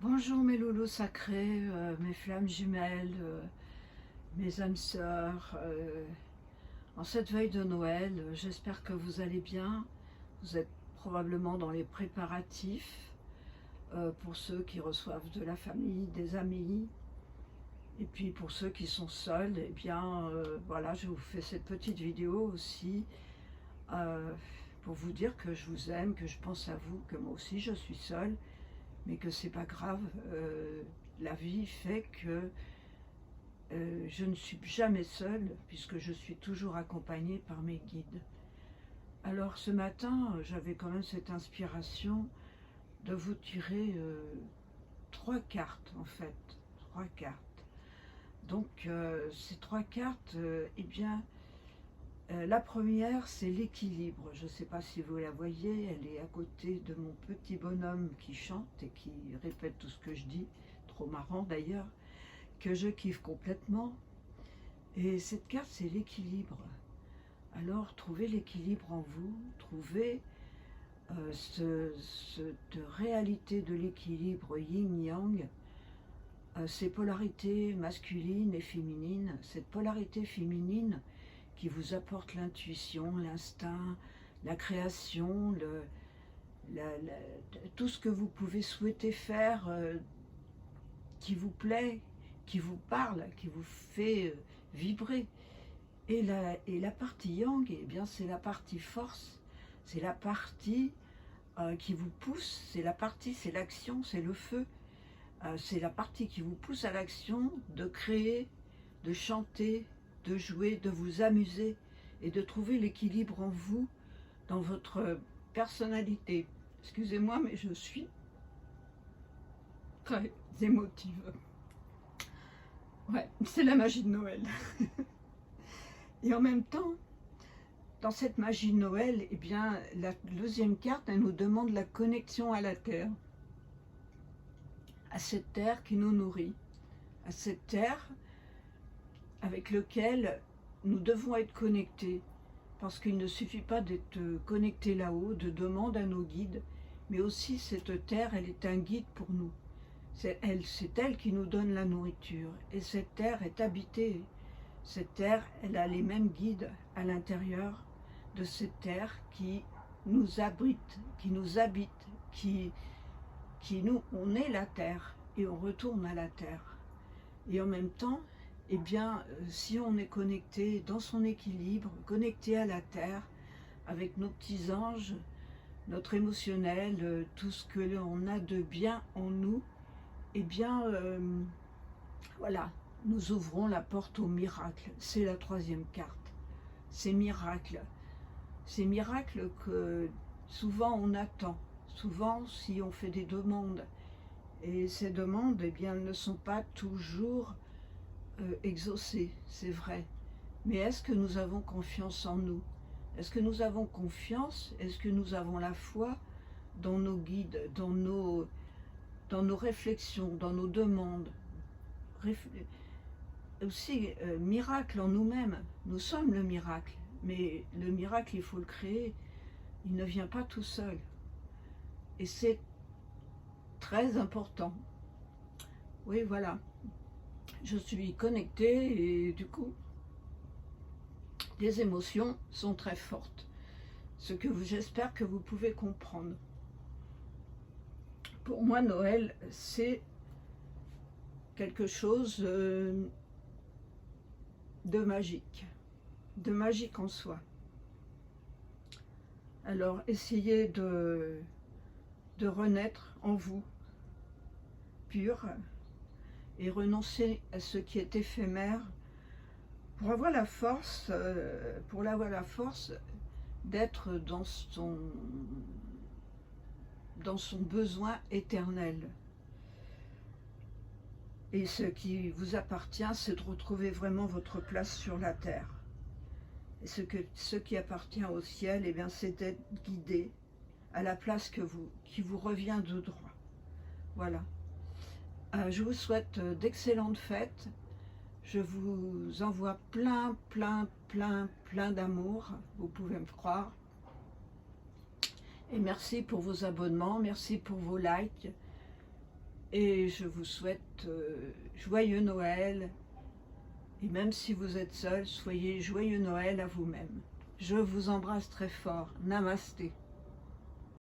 Bonjour mes loulous sacrés, mes flammes jumelles, mes âmes sœurs. En cette veille de Noël, j'espère que vous allez bien. Vous êtes probablement dans les préparatifs pour ceux qui reçoivent de la famille, des amis. Et puis pour ceux qui sont seuls, eh bien voilà, je vous fais cette petite vidéo aussi euh, pour vous dire que je vous aime, que je pense à vous, que moi aussi je suis seule, mais que c'est pas grave. La vie fait que je ne suis jamais seule puisque je suis toujours accompagnée par mes guides. Alors ce matin, j'avais quand même cette inspiration de vous tirer trois cartes en fait, trois cartes. Donc ces trois cartes, eh bien, la première c'est l'équilibre. Je ne sais pas si vous la voyez, elle est à côté de mon petit bonhomme qui chante et qui répète tout ce que je dis, trop marrant d'ailleurs, que je kiffe complètement. Et cette carte, c'est l'équilibre. Alors, trouvez l'équilibre en vous, trouvez cette réalité de l'équilibre yin-yang, ces polarités masculines et féminines, cette polarité féminine qui vous apporte l'intuition, l'instinct, la création, tout ce que vous pouvez souhaiter faire qui vous plaît, qui vous parle, qui vous fait vibrer. Et la partie yang, eh bien, c'est la partie force, c'est la partie qui vous pousse, c'est la partie, c'est l'action, c'est le feu, c'est la partie qui vous pousse à l'action, de créer, de chanter, de jouer, de vous amuser et de trouver l'équilibre en vous, dans votre personnalité. Excusez-moi, mais je suis très émotive. Ouais, c'est la magie de Noël. Et en même temps, dans cette magie de Noël, eh bien, la deuxième carte, elle nous demande la connexion à la Terre, à cette Terre qui nous nourrit, à cette Terre avec laquelle nous devons être connectés, parce qu'il ne suffit pas d'être connecté là-haut, de demander à nos guides, mais aussi cette Terre, elle est un guide pour nous. C'est elle qui nous donne la nourriture, et cette Terre est habitée. Cette terre, elle a les mêmes guides à l'intérieur de cette terre qui nous abrite, qui nous habite, on est la terre et on retourne à la terre. Et en même temps, eh bien, si on est connecté dans son équilibre, connecté à la terre, avec nos petits anges, notre émotionnel, tout ce que l'on a de bien en nous, eh bien, voilà, nous ouvrons la porte au miracle. C'est la troisième carte. Ces miracles que souvent on attend, souvent si on fait des demandes. Et ces demandes, eh bien, elles ne sont pas toujours exaucées, c'est vrai. Mais est-ce que nous avons confiance en nous? Est-ce que nous avons confiance? Est-ce que nous avons la foi dans nos guides, dans nos réflexions, dans nos demandes? Aussi, miracle en nous-mêmes. Nous sommes le miracle, mais le miracle, il faut le créer. Il ne vient pas tout seul. Et c'est très important. Oui, voilà. Je suis connectée et du coup, les émotions sont très fortes. Ce que j'espère que vous pouvez comprendre. Pour moi, Noël, c'est quelque chose de magique en soi. Alors, essayez de renaître en vous, pur, et renoncer à ce qui est éphémère pour avoir la force, d'être dans son besoin éternel. Et ce qui vous appartient, c'est de retrouver vraiment votre place sur la terre. Et ce qui appartient au ciel, eh bien, c'est d'être guidé à la place qui vous revient de droit. Voilà. Je vous souhaite d'excellentes fêtes. Je vous envoie plein d'amour, vous pouvez me croire. Et merci pour vos abonnements, merci pour vos likes. Et je vous souhaite joyeux Noël. Et même si vous êtes seul, soyez joyeux Noël à vous-même. Je vous embrasse très fort. Namasté.